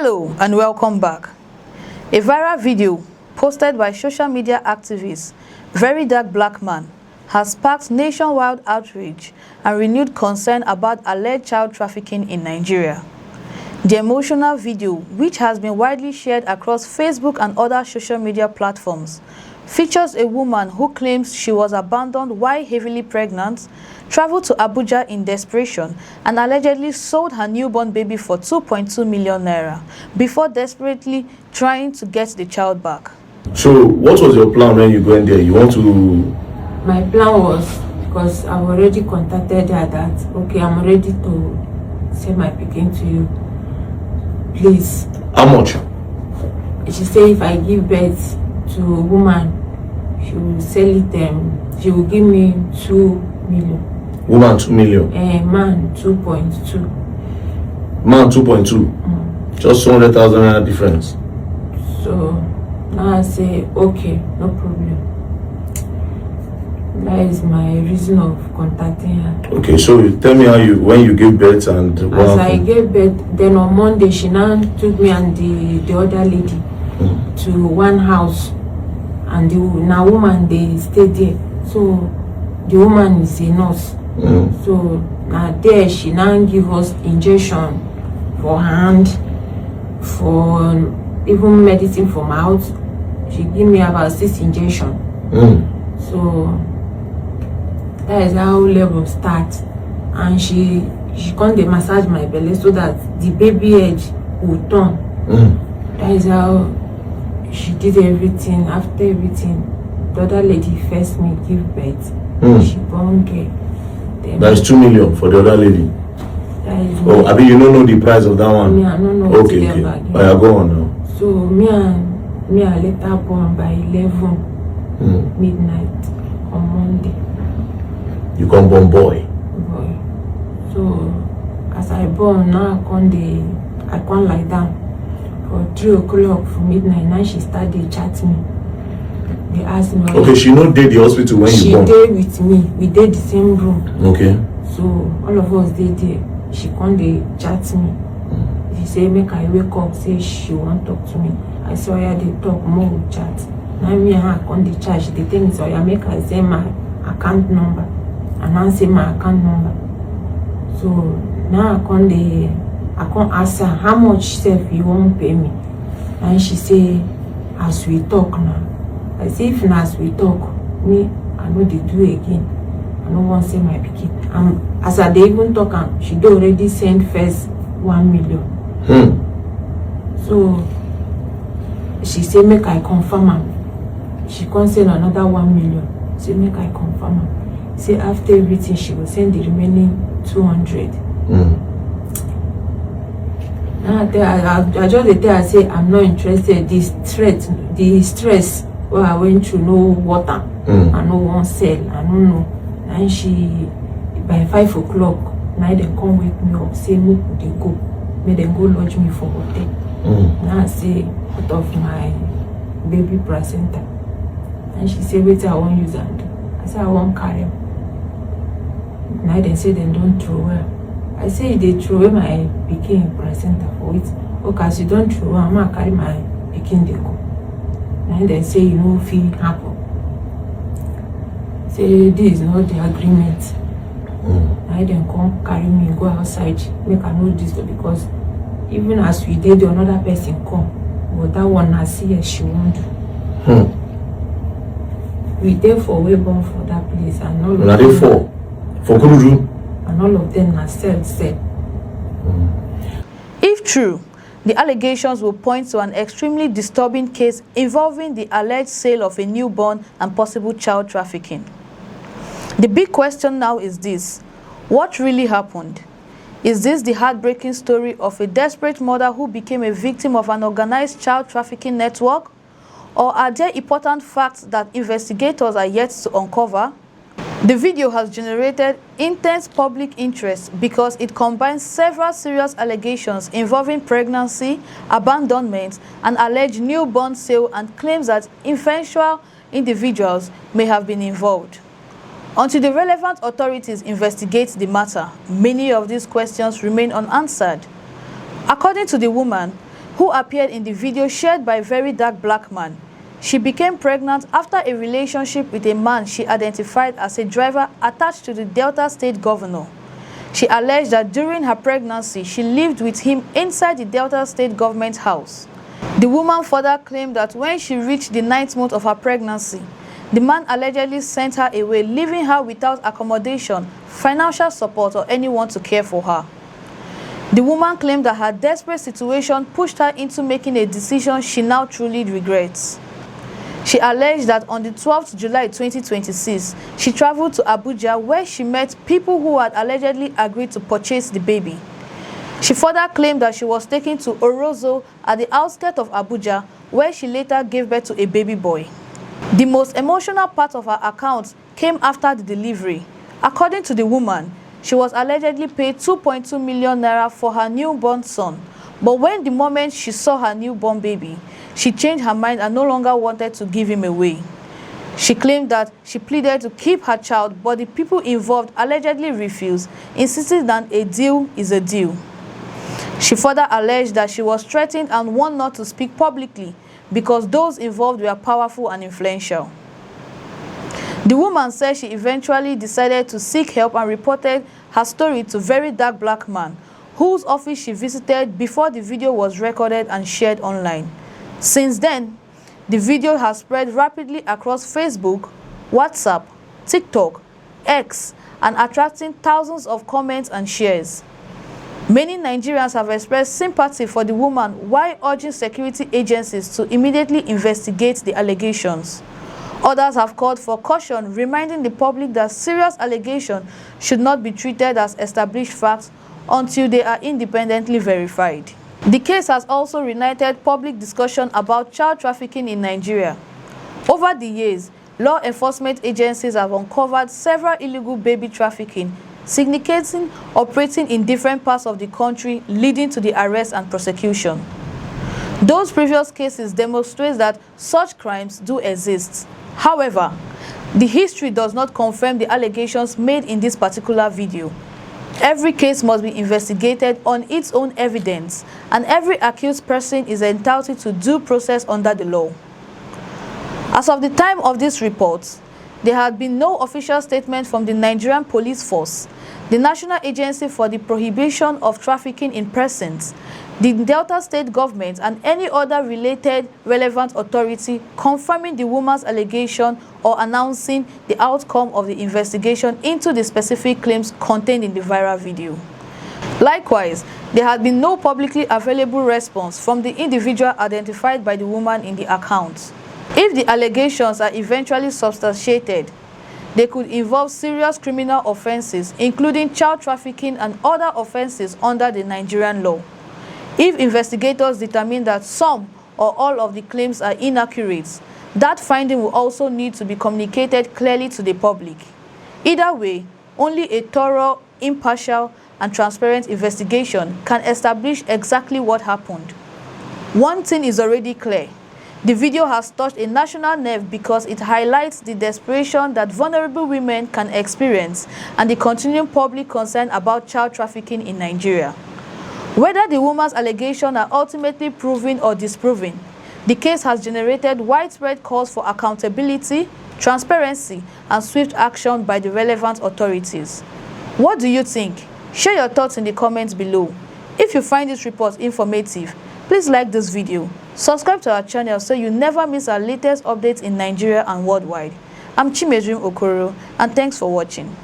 Hello and welcome back. A viral video posted by social media activist Very Dark Black Man has sparked nationwide outrage and renewed concern about alleged child trafficking in Nigeria. The emotional video, which has been widely shared across Facebook and other social media platforms, features a woman who claims she was abandoned while heavily pregnant, traveled to Abuja in desperation, and allegedly sold her newborn baby for 2.2 million naira before desperately trying to get the child back. So, what was your plan when you go in there? You want to... My plan was, because I've already contacted her that, okay, I'm ready to send my pikin to you. Please. How much? She said if I give birth to a woman, she will sell it, she will give me 2 million. Woman 2 million? Man 2.2. Man 2.2? Just 200,000 naira difference. So now I say, okay, no problem. That is my reason of contacting her. Okay, so tell me when you gave birth and as I gave birth, then on Monday she now took me and the other lady to one house, and the woman they stayed there. So the woman is a nurse. So now there she now give us injection for hand, for even medicine for mouth. She give me about 6 injections. So that is how level start, and she come dey massage my belly so that the baby edge will turn. That is how she did everything. After everything, the other lady first me give birth. She born girl. That is 2 million for the other lady. That is I mean, you don't know the price of that one. Me, I don't know. Okay. I go on now. So me I later born by 11 midnight on Monday. You come born boy. So as I born now, I come lie down for 3 o'clock for midnight. Now she started chat me. They asked me. Okay, she not did the hospital when you born. She did with me. We did the same room. Okay. So all of us did there. She come dey chat me. She say make I wake up. Say she want talk to me. I say oh yeah, they talk more with chat. Now me and her come dey chat. She dey tell me so yeah, make her say my account number. And I say my account number. So now I come ask her how much self you won't pay me. And she say as we talk now. I say if na as we talk, me I know they do again. I don't want to say my pikin. As I dey even talk she do already send first 1 million. So she say make I confirm am. She come send another 1 million. Say make I confirm am. Say after everything she will send the remaining 200. Now I just tell her say I'm not interested. The stress what I went through, no water, I no one sell, I don't know. And she by 5 o'clock, now they come wake me up, say make they go. May they go lodge me for hotel. Now I say out of my baby placenta. And she say wait I won't use and do. I say I won't carry him. Now they say they don't throw away. I say they throw away my pikin placenta for it. Okay, as you don't throw away, I'm gonna carry my pikin they go. Now they say you know feel happen. Say this is not the agreement. Now they come carry me go outside, make I know this because even as we did, another person come, but that one I see as she won't do. We there for way born for that place, and all of them. For Kuruju? And all of them are said. If true, the allegations will point to an extremely disturbing case involving the alleged sale of a newborn and possible child trafficking. The big question now is this: what really happened? Is this the heartbreaking story of a desperate mother who became a victim of an organized child trafficking network? Or are there important facts that investigators are yet to uncover? The video has generated intense public interest because it combines several serious allegations involving pregnancy, abandonment, and alleged newborn sale, and claims that influential individuals may have been involved. Until the relevant authorities investigate the matter, many of these questions remain unanswered. According to the woman, who appeared in the video shared by a very dark black man. She became pregnant after a relationship with a man she identified as a driver attached to the Delta State governor. She alleged that during her pregnancy, she lived with him inside the Delta State government house. The woman further claimed that when she reached the 9th month of her pregnancy, the man allegedly sent her away, leaving her without accommodation, financial support, or anyone to care for her. The woman claimed that her desperate situation pushed her into making a decision she now truly regrets. She alleged that on the 12th July 2026, she traveled to Abuja where she met people who had allegedly agreed to purchase the baby. She further claimed that she was taken to Orozo at the outskirts of Abuja where she later gave birth to a baby boy. The most emotional part of her account came after the delivery. According to the woman, she was allegedly paid 2.2 million naira for her newborn son, but when the moment she saw her newborn baby, she changed her mind and no longer wanted to give him away. She claimed that she pleaded to keep her child, but the people involved allegedly refused, insisting that a deal is a deal. She further alleged that she was threatened and warned not to speak publicly because those involved were powerful and influential. The woman said she eventually decided to seek help and reported her story to a very dark black man, whose office she visited before the video was recorded and shared online. Since then, the video has spread rapidly across Facebook, WhatsApp, TikTok, X, and attracting thousands of comments and shares. Many Nigerians have expressed sympathy for the woman while urging security agencies to immediately investigate the allegations. Others have called for caution, reminding the public that serious allegations should not be treated as established facts until they are independently verified. The case has also reignited public discussion about child trafficking in Nigeria. Over the years, law enforcement agencies have uncovered several illegal baby trafficking, syndicates operating in different parts of the country, leading to the arrest and prosecution. Those previous cases demonstrate that such crimes do exist. However, the history does not confirm the allegations made in this particular video. Every case must be investigated on its own evidence, and every accused person is entitled to due process under the law. As of the time of this report, there had been no official statement from the Nigerian Police Force, the National Agency for the Prohibition of Trafficking in Persons, the Delta State government, and any other related relevant authority confirming the woman's allegation or announcing the outcome of the investigation into the specific claims contained in the viral video. Likewise, there had been no publicly available response from the individual identified by the woman in the account. If the allegations are eventually substantiated, they could involve serious criminal offenses, including child trafficking and other offenses under the Nigerian law. If investigators determine that some or all of the claims are inaccurate, that finding will also need to be communicated clearly to the public. Either way, only a thorough, impartial, and transparent investigation can establish exactly what happened. One thing is already clear. The video has touched a national nerve because it highlights the desperation that vulnerable women can experience and the continuing public concern about child trafficking in Nigeria. Whether the woman's allegations are ultimately proven or disproven, the case has generated widespread calls for accountability, transparency, and swift action by the relevant authorities. What do you think? Share your thoughts in the comments below. If you find this report informative, please like this video. Subscribe to our channel so you never miss our latest updates in Nigeria and worldwide. I'm Chimezrim Okoro, and thanks for watching.